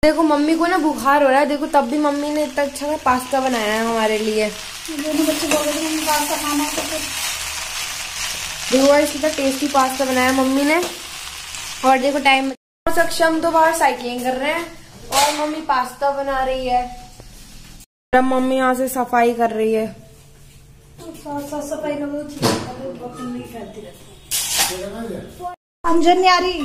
देखो मम्मी को ना बुखार हो रहा है, देखो तब भी मम्मी ने इतना अच्छा पास्ता बनाया है हमारे लिए। दोनों बच्चे बोल रहे थे पास्ता खाना है, तो फिर देखो गाइस कितना टेस्टी पास्ता बनाया मम्मी ने। और देखो टाइम, सक्षम तो बाहर साइकिलिंग कर रहे हैं और मम्मी पास्ता बना रही है। और मम्मी यहाँ से सफाई कर रही है। साफ सफाई करती रहती है। अंजन्यारी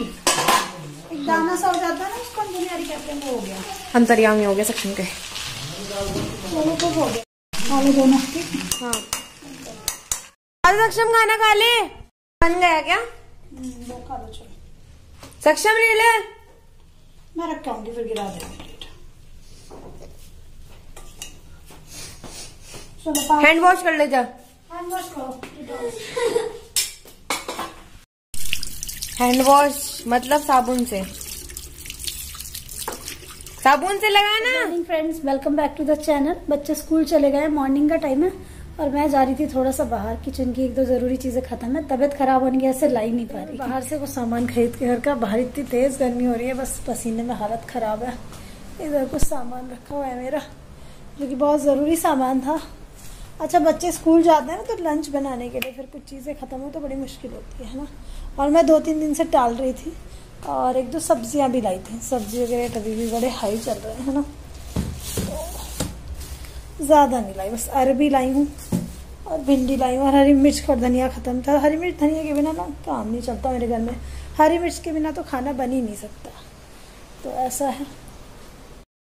एक दाना सा हो जाता है ना, उसको अंजन्यारी कहते हैं, वो हो गया, अंतर्यामी हो गया सक्षम के। चलो तो हो गया, खा लो दोनों। हाँ सक्षम खाना खा ले, बन गया क्या? वो खा लो चलो। सक्षम ले ले, मैं रख के आऊंगी फिर गिरा देंगे। चलो हैंड वॉश कर ले जा। हैंड वॉश करो। हैंड वॉश मतलब साबुन से, साबुन से लगाना। Morning friends, welcome back to the channel. बच्चे स्कूल चले गए, मॉर्निंग का टाइम है और मैं जा रही थी थोड़ा सा बाहर। किचन की एक दो जरूरी चीजें खत्म है, तबीयत खराब होने की वजह से ला ही नहीं पा रही बाहर से वो सामान खरीद के। घर का बाहर इतनी तेज गर्मी हो रही है, बस पसीने में हालत खराब है। इधर कुछ सामान रखा हुआ है मेरा, जो कि बहुत जरूरी सामान था। अच्छा, बच्चे स्कूल जाते हैं ना, तो लंच बनाने के लिए फिर कुछ चीज़ें ख़त्म हो तो बड़ी मुश्किल होती है ना। और मैं 2-3 दिन से टाल रही थी, और एक दो सब्जियां भी लाई थी। सब्जियों के रेट अभी भी बड़े हाई चल रहे हैं ना, तो ज़्यादा नहीं लाई, बस अरबी लाई हूँ और भिंडी लाई हूँ। और हरी मिर्च और धनिया ख़त्म था। हरी मिर्च धनिया के बिना ना काम नहीं चलता मेरे घर में, हरी मिर्च के बिना तो खाना बन ही नहीं सकता, तो ऐसा है।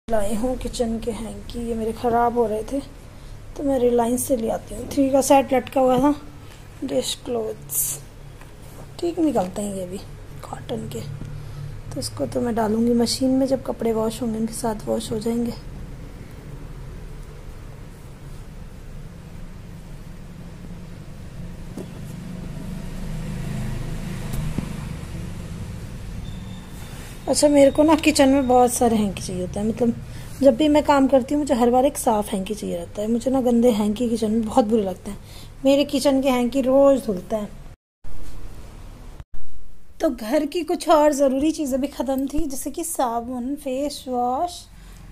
लाई हूँ किचन के हैंकी, ये मेरे ख़राब हो रहे थे तो मैं रिलायंस से ले आती हूँ। 3 का सेट लटका हुआ था, डिश क्लोथ्स ठीक निकलते हैं ये भी कॉटन के। तो इसको तो मैं डालूंगी मशीन में, जब कपड़े वॉश होंगे उनके साथ वॉश हो जाएंगे। अच्छा, मेरे को ना किचन में बहुत सारे हैंकी चाहिए होते हैं। मतलब जब भी मैं काम करती हूँ मुझे हर बार एक साफ हैंकी चाहिए रहता है। मुझे ना गंदे हैंकी किचन में बहुत बुरे लगते हैं। मेरे किचन के हैंकी रोज धुलते हैं। तो घर की कुछ और ज़रूरी चीज़ें भी ख़त्म थी, जैसे कि साबुन, फेस वॉश,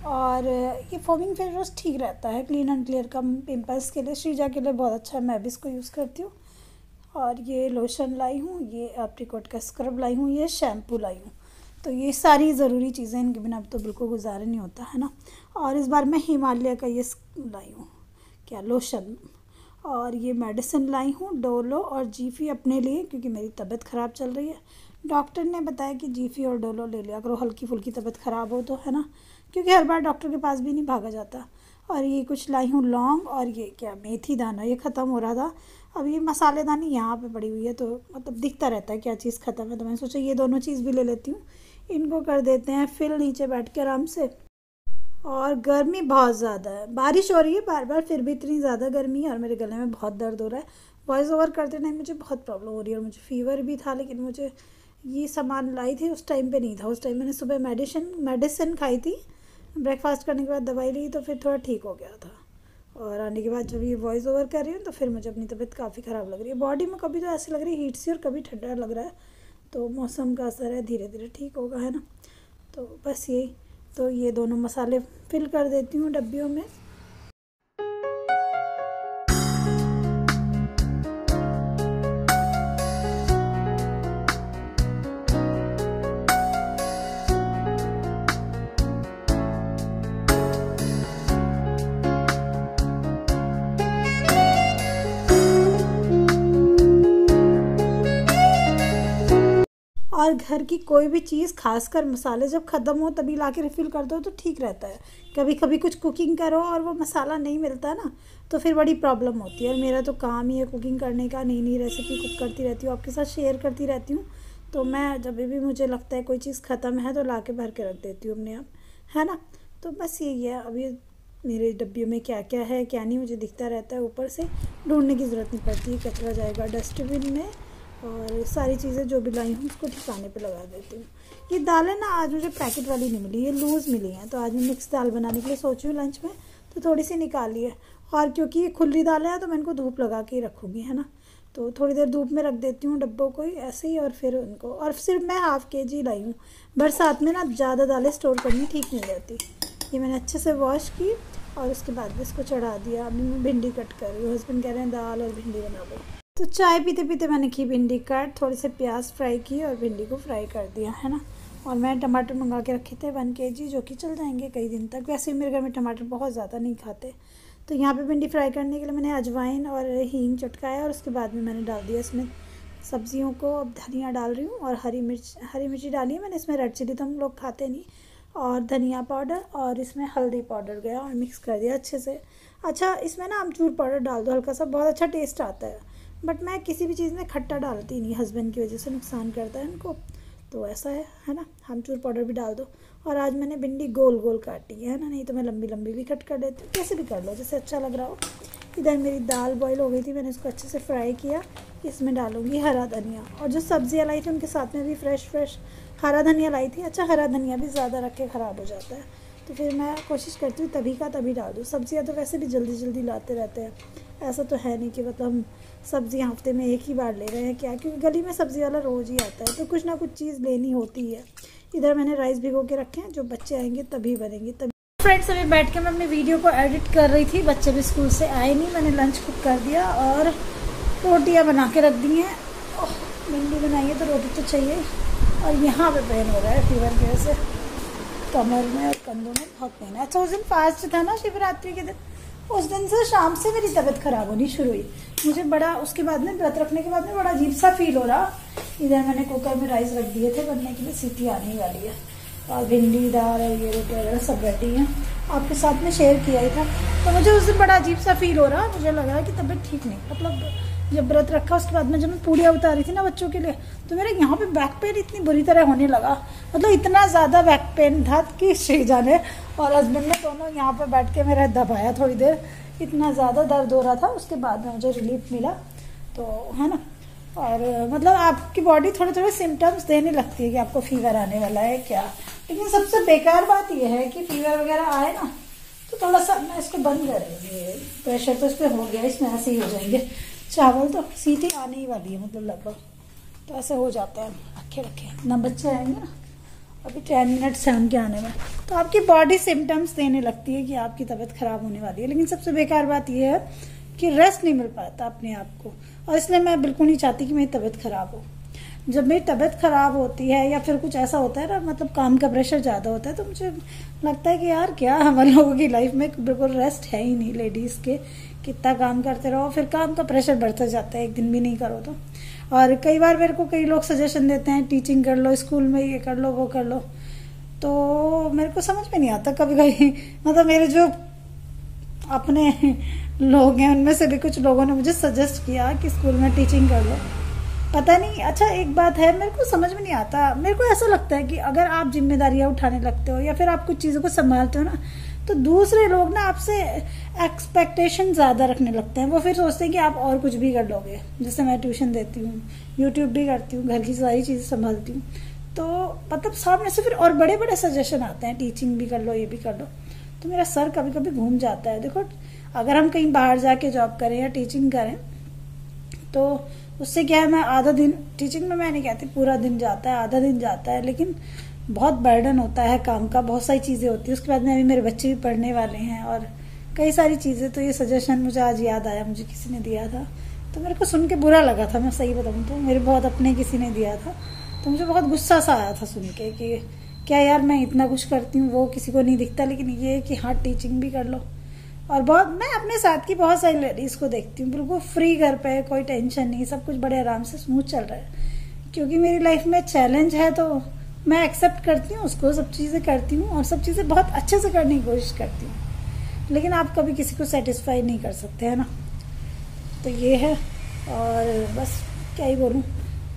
और ये फोमिंग फेस वॉश ठीक रहता है क्लीन एंड क्लियर का, पिंपल्स के लिए, श्रीजा के लिए बहुत अच्छा है, मैं भी इसको यूज़ करती हूँ। और ये लोशन लाई हूँ, ये एप्रिकॉट का स्क्रब लाई हूँ, ये शैम्पू लाई हूँ। तो ये सारी ज़रूरी चीज़ें, इनके बिना तो बिल्कुल गुजारा नहीं होता है ना। और इस बार मैं हिमालय का ये लाई हूँ, क्या लोशन। और ये मेडिसिन लाई हूँ, डोलो और जीफी अपने लिए, क्योंकि मेरी तबीयत ख़राब चल रही है। डॉक्टर ने बताया कि जीफी और डोलो ले लिया करो, हल्की फुल्की तबीयत ख़राब हो तो, है ना, क्योंकि हर बार डॉक्टर के पास भी नहीं भागा जाता। और ये कुछ लाई हूँ लौंग, और ये क्या मेथी दाना, ये ख़त्म हो रहा था। अब ये मसालेदानी यहाँ पे पड़ी हुई है, तो मतलब दिखता रहता है क्या चीज़ ख़त्म है, तो मैंने सोचा ये दोनों चीज़ भी ले लेती हूँ। इनको कर देते हैं फिल नीचे बैठ के आराम से। और गर्मी बहुत ज़्यादा है, बारिश हो रही है बार बार, फिर भी इतनी ज़्यादा गर्मी है। और मेरे गले में बहुत दर्द हो रहा है, वॉइस ओवर करते टाइम मुझे बहुत प्रॉब्लम हो रही है। और मुझे फीवर भी था, लेकिन मुझे ये सामान लाई थी उस टाइम पे नहीं था। उस टाइम मैंने सुबह मेडिसिन खाई थी, ब्रेकफास्ट करने के बाद दवाई ली, तो फिर थोड़ा ठीक हो गया था। और आने के बाद जब ये वॉइस ओवर कर रही हूँ तो फिर मुझे अपनी तबीयत काफ़ी ख़राब लग रही है। बॉडी में कभी तो ऐसे लग रही है हीट सी, और कभी ठंडा लग रहा है, तो मौसम का असर है, धीरे धीरे ठीक होगा, है ना। तो बस यही, तो ये दोनों मसाले फिल कर देती हूँ डब्बियों में। और घर की कोई भी चीज़, खासकर मसाले, जब ख़त्म हो तभी ला के रिफ़िल कर दो तो ठीक रहता है। कभी कभी कुछ कुकिंग करो और वो मसाला नहीं मिलता ना, तो फिर बड़ी प्रॉब्लम होती है। और मेरा तो काम ही है कुकिंग करने का, नई नई रेसिपी कुक करती रहती हूँ, आपके साथ शेयर करती रहती हूँ। तो मैं जब भी मुझे लगता है कोई चीज़ ख़त्म है तो ला के भर के रख देती हूँ अपने आप, है ना। तो बस यही है। अभी मेरे डब्बियों में क्या क्या है क्या नहीं मुझे दिखता रहता है, ऊपर से ढूंढने की ज़रूरत नहीं पड़ती। कचरा जाएगा डस्टबिन में, और सारी चीज़ें जो भी लाई हूँ उसको ठिकाने पे लगा देती हूँ। ये दालें ना आज मुझे पैकेट वाली नहीं मिली, ये लूज़ मिली हैं, तो आज मैं मिक्स दाल बनाने के लिए सोची हूँ लंच में, तो थोड़ी सी निकाली है। और क्योंकि ये खुली दालें हैं तो मैं इनको धूप लगा के ही रखूँगी, है ना। तो थोड़ी देर धूप में रख देती हूँ डब्बों को ही ऐसे ही, और फिर उनको, और सिर्फ मैं हाफ़ kg लाई हूँ। बरसात में ना ज़्यादा दालें स्टोर करनी ठीक नहीं रहती। ये मैंने अच्छे से वॉश की और उसके बाद भी इसको चढ़ा दिया। अभी मैं भिंडी कट कर रही हूँ, हस्बैंड कह रहे हैं दाल और भिंडी बना दो। तो चाय पीते पीते मैंने की भिंडी कट, थोड़े से प्याज फ्राई किए और भिंडी को फ्राई कर दिया है ना। और मैं टमाटर मंगा के रखे थे 1 kg, जो कि चल जाएंगे कई दिन तक। वैसे मेरे घर में टमाटर बहुत ज़्यादा नहीं खाते। तो यहाँ पे भिंडी फ्राई करने के लिए मैंने अजवाइन और हींग चटकाया और उसके बाद में मैंने डाल दिया इसमें सब्जियों को। अब धनिया डाल रही हूँ और हरी मिर्ची डाली है मैंने इसमें। रेड चिली तो हम लोग खाते नहीं, और धनिया पाउडर और इसमें हल्दी पाउडर गया और मिक्स कर दिया अच्छे से। अच्छा, इसमें ना आमचूर पाउडर डाल दो हल्का सा, बहुत अच्छा टेस्ट आता है। बट मैं किसी भी चीज़ में खट्टा डालती नहीं, हस्बैंड की वजह से नुकसान करता है उनको, तो ऐसा है ना। आमचूर पाउडर भी डाल दो। और आज मैंने भिंडी गोल गोल काटी है ना, नहीं तो मैं लंबी लंबी भी कट कर देती हूँ, कैसे भी कर लो जैसे अच्छा लग रहा हो। इधर मेरी दाल बॉईल हो गई थी, मैंने इसको अच्छे से फ्राई किया। इसमें डालूंगी हरा धनिया, और जो सब्जियाँ लाई थी उनके साथ में भी फ्रेश हरा धनिया लाई थी। अच्छा, हरा धनिया भी ज़्यादा रख के ख़राब हो जाता है, तो फिर मैं कोशिश करती हूँ तभी का तभी डाल दूँ। सब्जियाँ तो वैसे भी जल्दी जल्दी लाते रहते हैं, ऐसा तो है नहीं कि मतलब हम सब्जियाँ हफ्ते में एक ही बार ले रहे हैं क्या, क्योंकि गली में सब्ज़ी वाला रोज़ ही आता है, तो कुछ ना कुछ चीज़ लेनी होती है। इधर मैंने राइस भिगो के रखे हैं, जो बच्चे आएंगे तभी बनेंगे तभी। फ्रेंड्स, अभी बैठ के मैं अपनी वीडियो को एडिट कर रही थी, बच्चे भी स्कूल से आए नहीं। मैंने लंच कुक कर दिया और रोटियाँ बना के रख दी हैं। भिंडी बनाई है तो रोटी तो चाहिए। और यहाँ पे पेन हो रहा है फीवर की वजह से, कमर में और कंधों में बहुत पेन है। अच्छा, उस दिन फास्ट था ना शिवरात्रि के दिन, उस दिन से शाम से मेरी तबीयत खराब होनी शुरू हुई। मुझे बड़ा उसके बाद में व्रत रखने के बाद में बड़ा अजीब सा फील हो रहा। इधर मैंने कुकर में राइस रख दिए थे बनने के लिए, सीटी आने वाली है, और भिंडी दाल और ये रोटी वगैरह सब रेडी हैं। आपके साथ में शेयर किया ही था। तो मुझे उस दिन बड़ा अजीब सा फील हो रहा, मुझे लग रहा है कि तबीयत ठीक नहीं। मतलब जब व्रत रखा उसके बाद में जब मैं पूड़ियाँ उतारी थी ना बच्चों के लिए, तो मेरे यहाँ पे बैक पेन इतनी बुरी तरह होने लगा। मतलब इतना ज़्यादा बैक पेन था कि श्रीजा ने और हस्बैंड ने दोनों यहाँ पे बैठ के मेरा दबाया थोड़ी देर, इतना ज़्यादा दर्द हो रहा था। उसके बाद में मुझे रिलीफ मिला, तो है ना। और मतलब आपकी बॉडी थोड़े थोड़े सिम्टम्स देने लगती है कि आपको फीवर आने वाला है क्या। लेकिन सबसे बेकार बात यह है कि फीवर वगैरह आए ना तो थोड़ा सा मैं इसको बंद करेंगे। प्रेशर तो इस पर हो गया, इसमें ऐसे ही हो जाएंगे। चावल तो सीटी आने ही वाली है, मतलब लगभग तो ऐसे हो जाता है। रखे रखे ना, बच्चे आएंगे ना अभी 10 मिनट से हम के आने में, तो आपकी बॉडी सिम्टम्स देने लगती है कि आपकी तबीयत खराब होने वाली है। लेकिन सबसे बेकार बात यह है कि रेस्ट नहीं मिल पाता अपने आप को, और इसलिए मैं बिल्कुल नहीं चाहती कि मेरी तबीयत खराब हो। जब मेरी तबीयत खराब होती है या फिर कुछ ऐसा होता है ना, मतलब काम का प्रेशर ज़्यादा होता है, तो मुझे लगता है कि यार क्या हमारे लोगों की लाइफ में बिल्कुल रेस्ट है ही नहीं। लेडीज़ के कितना काम करते रहो, फिर काम का प्रेशर बढ़ता जाता है, एक दिन भी नहीं करो तो। और कई बार मेरे को कई लोग सजेशन देते हैं टीचिंग कर लो, स्कूल में ये कर लो वो कर लो, तो मेरे को समझ में नहीं आता कभी कभी। मतलब मेरे जो अपने लोग हैं उनमें से भी कुछ लोगों ने मुझे सजेस्ट किया कि स्कूल में टीचिंग कर लो। पता नहीं, अच्छा एक बात है, मेरे को समझ में नहीं आता। मेरे को ऐसा लगता है कि अगर आप जिम्मेदारियां उठाने लगते हो या फिर आप कुछ चीज़ों को संभालते हो ना, तो दूसरे लोग ना आपसे एक्सपेक्टेशन ज़्यादा रखने लगते हैं। वो फिर सोचते हैं कि आप और कुछ भी कर लोगे। जैसे मैं ट्यूशन देती हूँ, यूट्यूब भी करती हूँ, घर की सारी चीज़ें संभालती हूँ, तो मतलब सामने से फिर और बड़े बड़े सजेशन आते हैं, टीचिंग भी कर लो, ये भी कर लो। तो मेरा सर कभी कभी घूम जाता है। देखो, अगर हम कहीं बाहर जाके जॉब करें या टीचिंग करें तो उससे क्या है, मैं आधा दिन टीचिंग में, मैं नहीं कहती पूरा दिन जाता है, आधा दिन जाता है, लेकिन बहुत बर्डन होता है काम का, बहुत सारी चीज़ें होती है। उसके बाद में अभी मेरे बच्चे भी पढ़ने वाले हैं और कई सारी चीज़ें। तो ये सजेशन मुझे आज याद आया, मुझे किसी ने दिया था, तो मेरे को सुन के बुरा लगा था। मैं सही बताऊँ तो मेरे बहुत अपने किसी ने दिया था, तो मुझे बहुत गुस्सा सा आया था सुन के कि क्या यार, मैं इतना कुछ करती हूँ, वो किसी को नहीं दिखता, लेकिन ये कि हाँ टीचिंग भी कर लो। और बहुत, मैं अपने साथ की बहुत सारी लेडीज़ को देखती हूँ बिल्कुल फ्री, घर पे कोई टेंशन नहीं, सब कुछ बड़े आराम से स्मूथ चल रहा है। क्योंकि मेरी लाइफ में चैलेंज है तो मैं एक्सेप्ट करती हूँ उसको, सब चीज़ें करती हूँ और सब चीज़ें बहुत अच्छे से करने की कोशिश करती हूँ। लेकिन आप कभी किसी को सेटिस्फाई नहीं कर सकते, है ना। तो ये है, और बस क्या ही बोलूँ।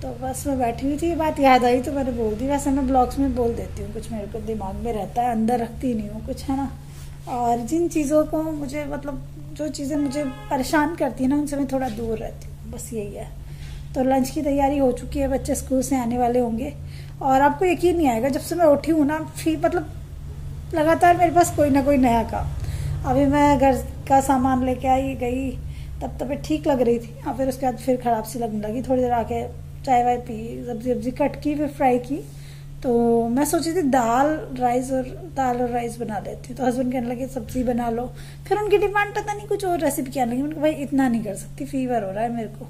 तो बस मैं बैठी हुई थी, ये बात याद आई तो मैंने बोल दी। वैसे मैं ब्लॉग्स में बोल देती हूँ, कुछ मेरे को दिमाग में रहता है, अंदर रखती नहीं हूँ कुछ, है ना। और जिन चीज़ों को मुझे, मतलब जो चीज़ें मुझे परेशान करती है ना, उनसे मैं थोड़ा दूर रहती हूँ, बस यही है। तो लंच की तैयारी हो चुकी है, बच्चे स्कूल से आने वाले होंगे। और आपको यकीन नहीं आएगा, जब से मैं उठी हूँ ना, फिर मतलब लगातार मेरे पास कोई ना कोई नया काम। अभी मैं घर का सामान लेके आई गई, तब तबीयत ठीक लग रही थी और फिर उसके बाद फिर ख़राब सी लगने लगी। थोड़ी देर आके चाय वाय पी, सब्जी कट की, फिर फ्राई की। तो मैं सोची थी दाल और राइस बना लेती हूँ। तो हस्बैंड कहने लगे सब्जी बना लो। फिर उनकी डिमांड पता नहीं कुछ और रेसिपी कहने लगी। मैंने भाई इतना नहीं कर सकती, फीवर हो रहा है मेरे को।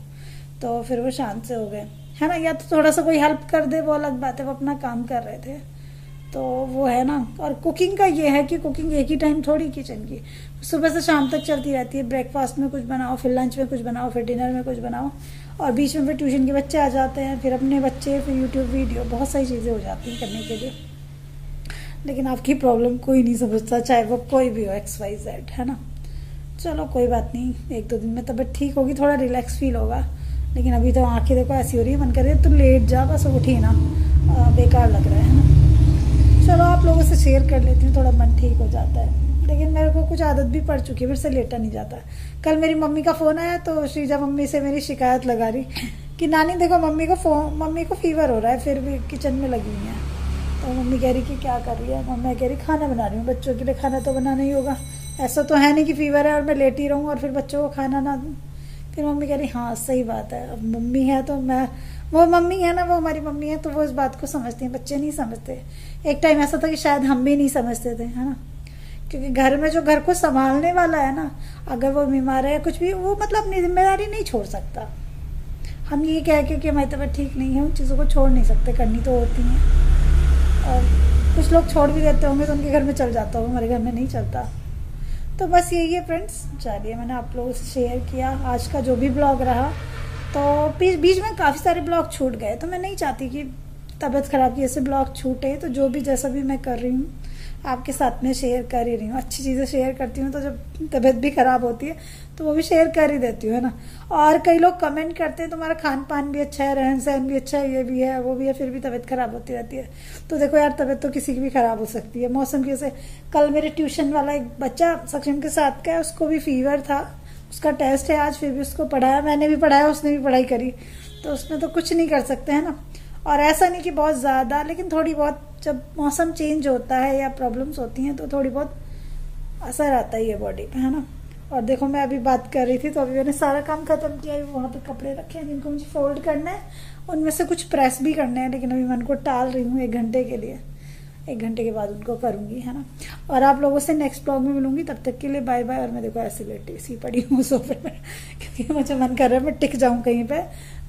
तो फिर वो शांत से हो गए, है ना। या तो थोड़ा सा कोई हेल्प कर दे वो अलग बात है, वो अपना काम कर रहे थे तो वो है ना। और कुकिंग का ये है कि कुकिंग एक ही टाइम थोड़ी किचन की, सुबह से शाम तक चलती रहती है। ब्रेकफास्ट में कुछ बनाओ, फिर लंच में कुछ बनाओ, फिर डिनर में कुछ बनाओ, और बीच में फिर ट्यूशन के बच्चे आ जाते हैं, फिर अपने बच्चे, फिर यूट्यूब वीडियो, बहुत सारी चीज़ें हो जाती हैं करने के लिए। लेकिन आपकी प्रॉब्लम कोई नहीं समझता, चाहे वो कोई भी हो, XYZ, है ना। चलो कोई बात नहीं, 1-2 दिन में तबीयत ठीक होगी, थोड़ा रिलैक्स फील होगा। लेकिन अभी तो आंखें देखो ऐसी हो रही है, मन कर रही है तो लेट जा, बस उठी ना, बेकार लग रहा है ना। चलो आप लोगों से शेयर कर लेती हूँ, थोड़ा मन ठीक हो जाता है। लेकिन मेरे को कुछ आदत भी पड़ चुकी है, मेरे से लेटा नहीं जाता। कल मेरी मम्मी का फ़ोन आया तो श्रीजा मम्मी से मेरी शिकायत लगा रही कि नानी देखो मम्मी को फीवर हो रहा है, फिर भी किचन में लगी हुई है। तो मम्मी कह रही कि क्या कर रही है। मम्मी कह रही खाना बना रही हूँ, बच्चों के लिए खाना तो बनाना ही होगा। ऐसा तो है नहीं कि फीवर है और मैं लेटी रहूँ और फिर बच्चों को खाना ना दूँ। फिर मम्मी कह रही हाँ सही बात है, अब मम्मी है तो वो मम्मी है ना, वो हमारी मम्मी है तो वो इस बात को समझती हैं, बच्चे नहीं समझते। एक टाइम ऐसा था कि शायद हम भी नहीं समझते थे, है ना। क्योंकि घर में जो घर को संभालने वाला है ना, अगर वो बीमार है कुछ भी, वो मतलब अपनी जिम्मेदारी नहीं छोड़ सकता। हम ये कह के कि हमारी तबीयत ठीक नहीं है, उन चीज़ों को छोड़ नहीं सकते, करनी तो होती हैं। और कुछ लोग छोड़ भी देते होंगे तो उनके घर में चल जाता होगा, हमारे घर में नहीं चलता। तो बस यही है फ्रेंड्स, चलिए मैंने आप लोगों से शेयर किया आज का जो भी ब्लॉग रहा। तो बीच में काफ़ी सारे ब्लॉग छूट गए, तो मैं नहीं चाहती कि तबीयत ख़राब की ऐसे ब्लॉग छूटे। तो जो भी जैसा भी मैं कर रही हूँ आपके साथ में शेयर कर ही रही हूँ। अच्छी चीज़ें शेयर करती हूँ तो जब तबीयत भी ख़राब होती है तो वो भी शेयर कर ही देती हूँ, है ना। और कई लोग कमेंट करते हैं तुम्हारा खान पान भी अच्छा है, रहन सहन भी अच्छा है, ये भी है वो भी है, फिर भी तबीयत ख़राब होती रहती है। तो देखो यार, तबीयत तो किसी की भी ख़राब हो सकती है मौसम की वजह से। कल मेरे ट्यूशन वाला एक बच्चा सक्षम के साथ का है, उसको भी फीवर था, उसका टेस्ट है आज, फिर भी उसको पढ़ाया, मैंने भी पढ़ाया, उसने भी पढ़ाई करी। तो उसमें तो कुछ नहीं कर सकते, है ना। और ऐसा नहीं कि बहुत ज़्यादा, लेकिन थोड़ी बहुत जब मौसम चेंज होता है या प्रॉब्लम्स होती हैं तो थोड़ी बहुत असर आता ही है बॉडी पे, है ना। और देखो मैं अभी बात कर रही थी तो अभी मैंने सारा काम खत्म किया। वहाँ पे कपड़े रखे हैं जिनको मुझे फोल्ड करना है, उनमें से कुछ प्रेस भी करने हैं, लेकिन अभी मैं उनको टाल रही हूँ 1 घंटे के लिए। 1 घंटे के बाद उनको करूँगी, है ना। और आप लोगों से नेक्स्ट ब्लॉग में मिलूंगी, तब तक के लिए बाय बाय। और मैं देखो ऐसे लेटी सी पड़ी हूँ सोफे में क्योंकि मुझे मन कर रहा है मैं टिक जाऊँ कहीं पे,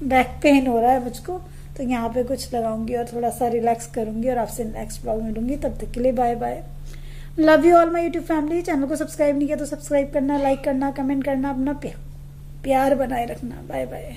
बैक पेन हो रहा है मुझको। तो यहाँ पे कुछ लगाऊंगी और थोड़ा सा रिलैक्स करूंगी और आपसे नेक्स्ट ब्लॉग मिलूंगी। तब तक के लिए bye bye. Love you all my YouTube family. Channel को सब्सक्राइब नहीं किया तो सब्सक्राइब करना, लाइक करना, कमेंट करना, अपना प्यार बनाए रखना। Bye bye.